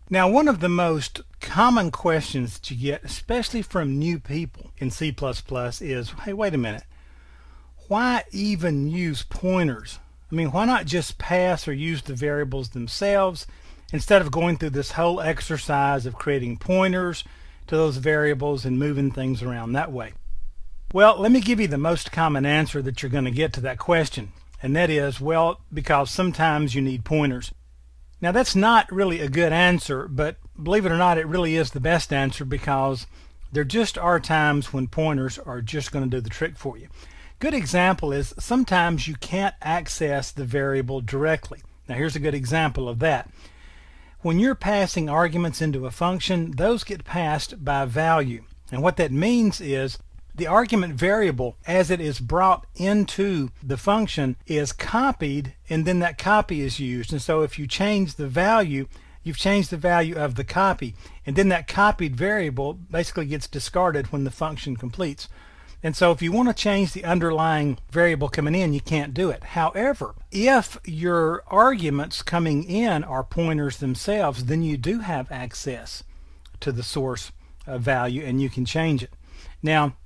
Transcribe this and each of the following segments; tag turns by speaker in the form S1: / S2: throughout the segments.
S1: Now, one of the most common questions that you get, especially from new people in C++, is, hey, wait a minute, why even use pointers? I mean, why not just pass or use the variables themselves instead of going through this whole exercise of creating pointers to those variables and moving things around that way? Well, let me give you the most common answer that you're going to get to that question, and that is, well, because sometimes you need pointers. Now, that's not really a good answer, but believe it or not, it really is the best answer, because there just are times when pointers are just going to do the trick for you. Good example is sometimes you can't access the variable directly. Now, here's a good example of that. When you're passing arguments into a function, those get passed by value. And what that means is the argument variable, as it is brought into the function, is copied, and then that copy is used. And so if you change the value, you've changed the value of the copy, and then that copied variable basically gets discarded when the function completes. And so if you want to change the underlying variable coming in, you can't do it. However, if your arguments coming in are pointers themselves, then you do have access to the source value, and you can change it. Now,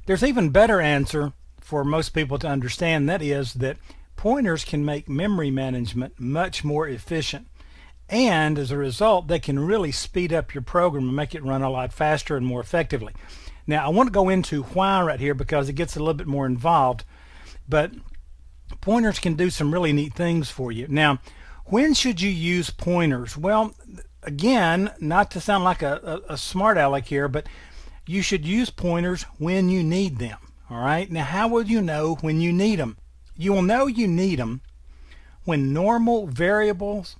S1: there's even better answer for most people to understand. That is that pointers can make memory management much more efficient. And as a result, they can really speed up your program and make it run a lot faster and more effectively. Now, I want to go into why right here because it gets a little bit more involved, but pointers can do some really neat things for you. Now, when should you use pointers? Well, again, not to sound like a smart aleck here, but you should use pointers when you need them. All right. Now, how will you know when you need them? You will know you need them when normal variables,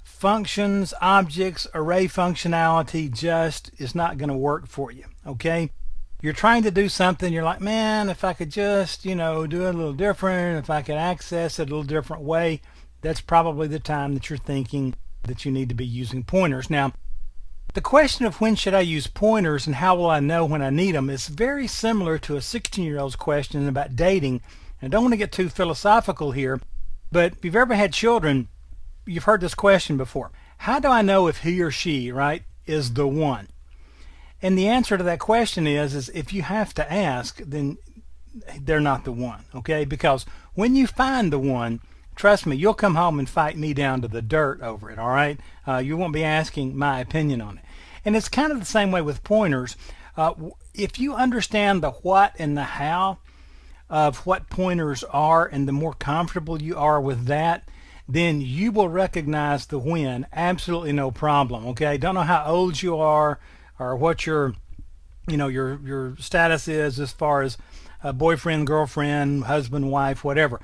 S1: functions, objects, array functionality just is not going to work for you. Okay. You're trying to do something, you're like, man, if I could just, do it a little different, if I could access it a little different way, that's probably the time that you're thinking that you need to be using pointers. Now, the question of when should I use pointers and how will I know when I need them is very similar to a 16-year-old's question about dating. I don't want to get too philosophical here, but if you've ever had children, you've heard this question before. How do I know if he or she, right, is the one? And the answer to that question is if you have to ask, then they're not the one, okay? Because when you find the one, trust me, you'll come home and fight me down to the dirt over it, all right? You won't be asking my opinion on it. And it's kind of the same way with pointers. If you understand the what and the how of what pointers are, and the more comfortable you are with that, then you will recognize the when, absolutely no problem, okay? Don't know how old you are or what your status is as far as boyfriend, girlfriend, husband, wife, whatever.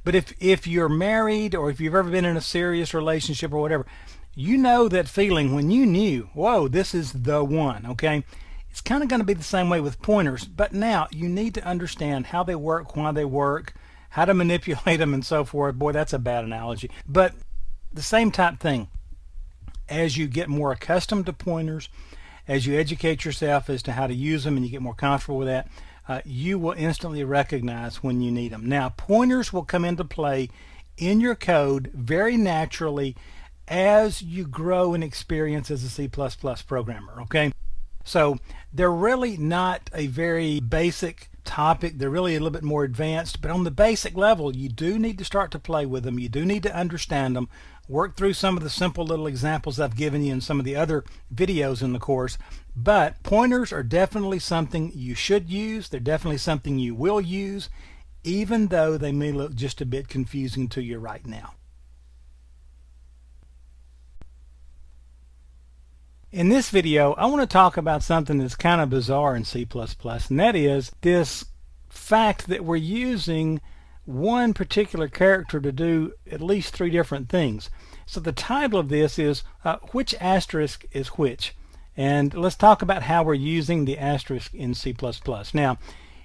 S1: But if you're married or if you've ever been in a serious relationship or whatever, you know that feeling when you knew, whoa, this is the one, okay? It's kind of going to be the same way with pointers, but now you need to understand how they work, why they work, how to manipulate them and so forth. Boy, that's a bad analogy. But the same type thing. As you get more accustomed to pointers, as you educate yourself as to how to use them and you get more comfortable with that, you will instantly recognize when you need them. Now, pointers will come into play in your code very naturally as you grow in experience as a C++ programmer, okay? So they're really not a very basic topic. They're really a little bit more advanced, but on the basic level, you do need to start to play with them. You do need to understand them, work through some of the simple little examples I've given you in some of the other videos in the course. But pointers are definitely something you should use. They're definitely something you will use, even though they may look just a bit confusing to you right now. In this video, I want to talk about something that's kind of bizarre in C++, and that is this fact that we're using one particular character to do at least 3 different things. So the title of this is which asterisk is which? And let's talk about how we're using the asterisk in C++. Now,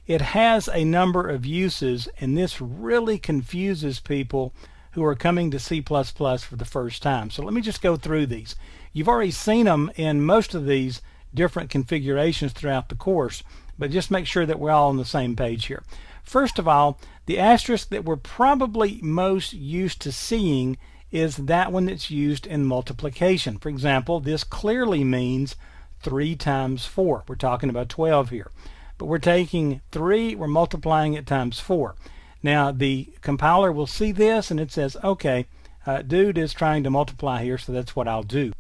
S1: it has a number of uses, and this really confuses people who are coming to C++ for the first time. So let me just go through these. You've already seen them in most of these different configurations throughout the course, but just make sure that we're all on the same page here. First of all, the asterisk that we're probably most used to seeing is that one that's used in multiplication. For example, this clearly means 3 times 4. We're talking about 12 here. But we're taking 3, we're multiplying it times 4. Now the compiler will see this and it says, okay, dude is trying to multiply here, so that's what I'll do.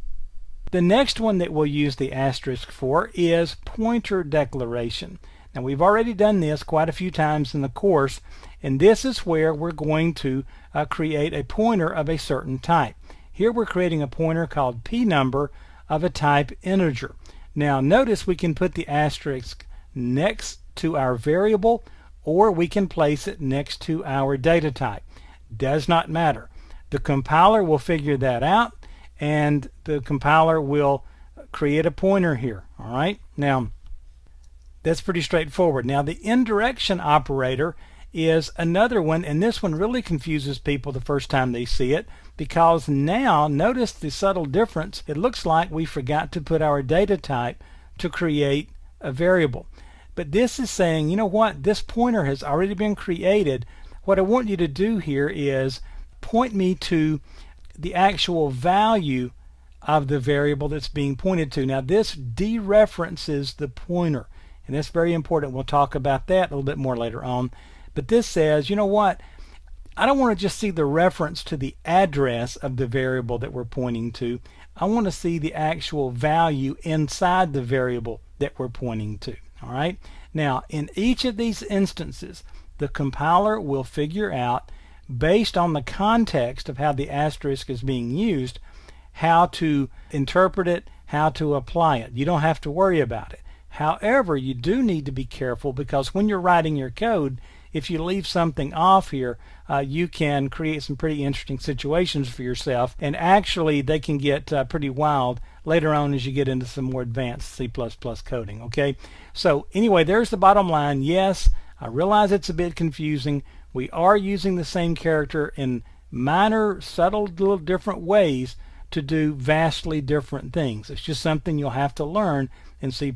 S1: The next one that we'll use the asterisk for is pointer declaration. Now we've already done this quite a few times in the course, and this is where we're going to create a pointer of a certain type. Here we're creating a pointer called pnumber of a type integer. Now notice we can put the asterisk next to our variable, or we can place it next to our data type. Does not matter. The compiler will figure that out, and the compiler will create a pointer here. All right, now that's pretty straightforward. Now the indirection operator is another one, and this one really confuses people the first time they see it, because now notice the subtle difference. It looks like we forgot to put our data type to create a variable. But this is saying, you know what, this pointer has already been created. What I want you to do here is point me to the actual value of the variable that's being pointed to. Now this dereferences the pointer, and that's very important. We'll talk about that a little bit more later on. But this says, you know what, I don't want to just see the reference to the address of the variable that we're pointing to. I want to see the actual value inside the variable that we're pointing to. All right. Now in each of these instances, the compiler will figure out, based on the context of how the asterisk is being used, how to interpret it, how to apply it. You don't have to worry about it. However, you do need to be careful, because when you're writing your code, if you leave something off here, you can create some pretty interesting situations for yourself, and actually they can get pretty wild later on as you get into some more advanced C++ coding. Okay, so anyway, there's the bottom line. Yes, I realize it's a bit confusing. We are using the same character in minor, subtle, little different ways to do vastly different things. It's just something you'll have to learn in C++.